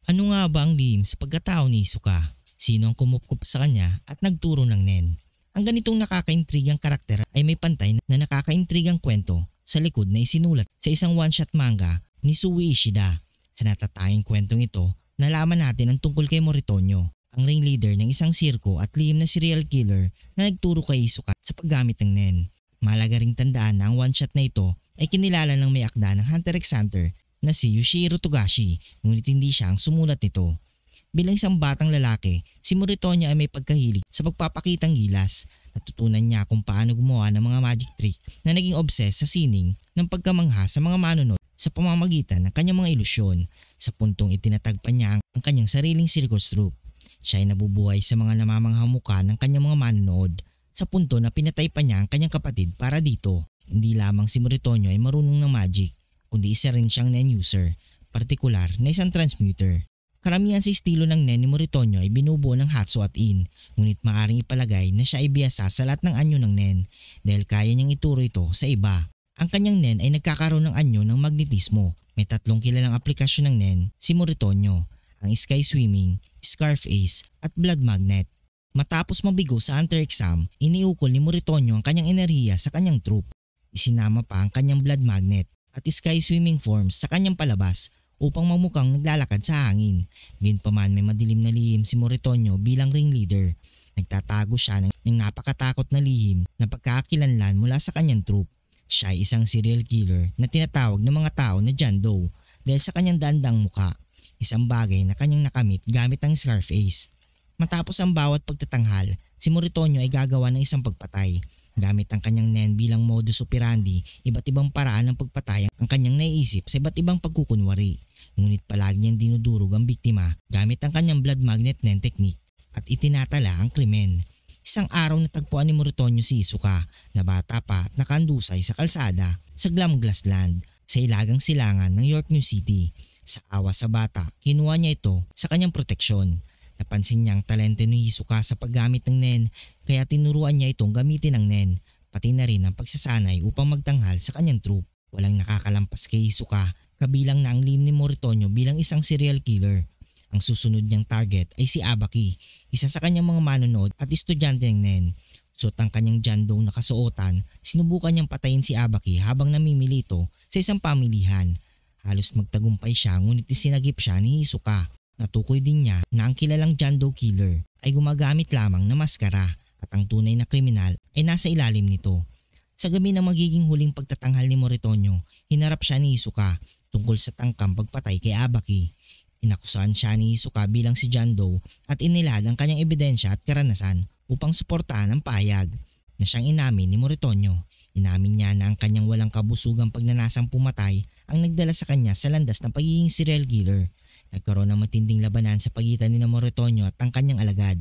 Ano nga ba ang lihim sa pagkatao ni Hisoka? Sino ang kumupkup sa kanya at nagturo ng Nen? Ang ganitong nakakaintrigang karakter ay may pantay na nakakaintrigang kwento sa likod na isinulat sa isang one-shot manga ni Sui Ishida. Sa natatanging kwentong ito, nalaman natin ang tungkol kay Moritoño, ang ringleader ng isang sirko at lihim na serial killer na nagturo kay Hisoka sa paggamit ng Nen. Mahalaga ring tandaan na ang one-shot na ito ay kinilala ng may akda ng Hunter x Hunter na si Yoshiro Togashi, ngunit hindi siya ang sumulat nito. Bilang isang batang lalaki, si Moritoño ay may pagkahilig sa pagpapakitang gilas. Natutunan niya kung paano gumawa ng mga magic trick na naging obsessed sa sining ng pagkamangha sa mga manunod sa pamamagitan ng kanyang mga ilusyon. Sa puntong itinatagpan niya ang kanyang sariling circus troupe. Siya ay nabubuhay sa mga namamangha mukha ng kanyang mga manonood, sa punto na pinatay pa niya ang kanyang kapatid para dito. Hindi lamang si Moritoño ay marunong ng magic, kundi isa rin siyang Nen user, partikular na isang transmuter. Karamihan sa estilo ng Nen ni Moritoño ay binubuo ng Hatsu at In, ngunit maaring ipalagay na siya ay biyasa sa lahat ng anyo ng Nen dahil kaya niyang ituro ito sa iba. Ang kanyang Nen ay nagkakaroon ng anyo ng magnetismo. May tatlong kilalang aplikasyon ng Nen si Moritoño, ang Sky Swimming, Scarface at Blood Magnet. Matapos mabigo sa Hunter exam, iniukol ni Moritoño ang kanyang enerhiya sa kanyang troupe. Isinama pa ang kanyang Blood Magnet at Sky Swimming forms sa kanyang palabas upang mamukhang naglalakad sa hangin. Gayunpaman may madilim na lihim si Moritoño bilang ringleader. Nagtatago siya ng napakatakot na lihim na pagkakakilanlan mula sa kanyang troupe. Siya ay isang serial killer na tinatawag ng mga tao na John Doe dahil sa kanyang dandang muka, isang bagay na kanyang nakamit gamit ang Scarface. Matapos ang bawat pagtatanghal, si Moritoño ay gagawa ng isang pagpatay. Gamit ang kanyang Nen bilang modus operandi, iba't ibang paraan ng pagpatay ang kanyang naiisip sa iba't ibang pagkukunwari. Ngunit palagi niyang dinudurog ang biktima gamit ang kanyang Blood Magnet Nen technique at itinatala ang krimen. Isang araw natagpuan ni Moritoño si Hisoka na bata pa at nakandusay sa kalsada sa Glamglass Land sa ilagang silangan ng York New City. Sa awa sa bata, kinuha niya ito sa kanyang proteksyon. Napansin niya ang talento ni Hisoka sa paggamit ng Nen kaya tinuruan niya itong gamitin ng Nen, pati na rin ang pagsasanay upang magtanghal sa kanyang troupe. Walang nakakalampas kay Hisoka, kabilang na ang lihim ni Moritoño bilang isang serial killer. Ang susunod niyang target ay si Abaki, isa sa kanyang mga manonood at estudyante ng Nen. Suot ang kanyang John Doe na kasuotan, sinubukan niyang patayin si Abaki habang namimilito sa isang pamilihan. Halos magtagumpay siya ngunit isinagip siya ni Hisoka. Natukoy din niya na ang kilalang John Doe killer ay gumagamit lamang ng maskara at ang tunay na kriminal ay nasa ilalim nito. Sa gabi ng magiging huling pagtatanghal ni Moritoño, hinarap siya ni Hisoka tungkol sa tangkang pagpatay kay Abaki. Inakusahan siya ni Hisoka bilang si John Doe at inilahad ang kanyang ebidensya at karanasan upang suportahan ang pahayag na siyang inamin ni Moritoño. Inamin niya na ang kanyang walang kabusugang pagnanasang pumatay ang nagdala sa kanya sa landas ng pagiging serial killer. Nagkaroon ng matinding labanan sa pagitan ni Moritoño at ang kanyang alagad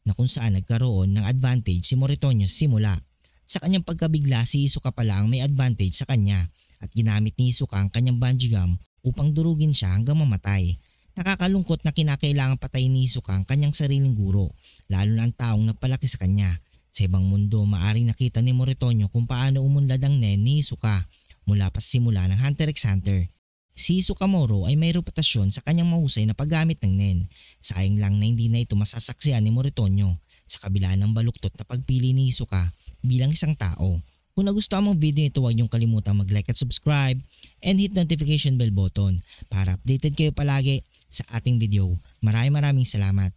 na kung saan nagkaroon ng advantage si Moritoño sa simula. Sa kanyang pagkabigla si Hisoka pala ang may advantage sa kanya at ginamit ni Hisoka ang kanyang bungee gum upang durugin siya hanggang mamatay. Nakakalungkot na kinakailangan patayin ni Hisoka ang kanyang sariling guro, lalo na ang taong nagpalaki sa kanya. Sa ibang mundo, maaring nakita ni Moritoño kung paano umunlad ang Nen ni Hisoka mula pa sa simula ng Hunter x Hunter. Si Hisoka Moro ay may reputasyon sa kanyang mahusay na paggamit ng Nen. Sayang lang na hindi na ito masasaksihan ni Moritoño sa kabila ng baluktot na pagpili ni Hisoka bilang isang tao. Kung nagustuhan mong video ito, huwag niyong kalimutang mag-like at subscribe and hit notification bell button para updated kayo palagi sa ating video. Maraming salamat.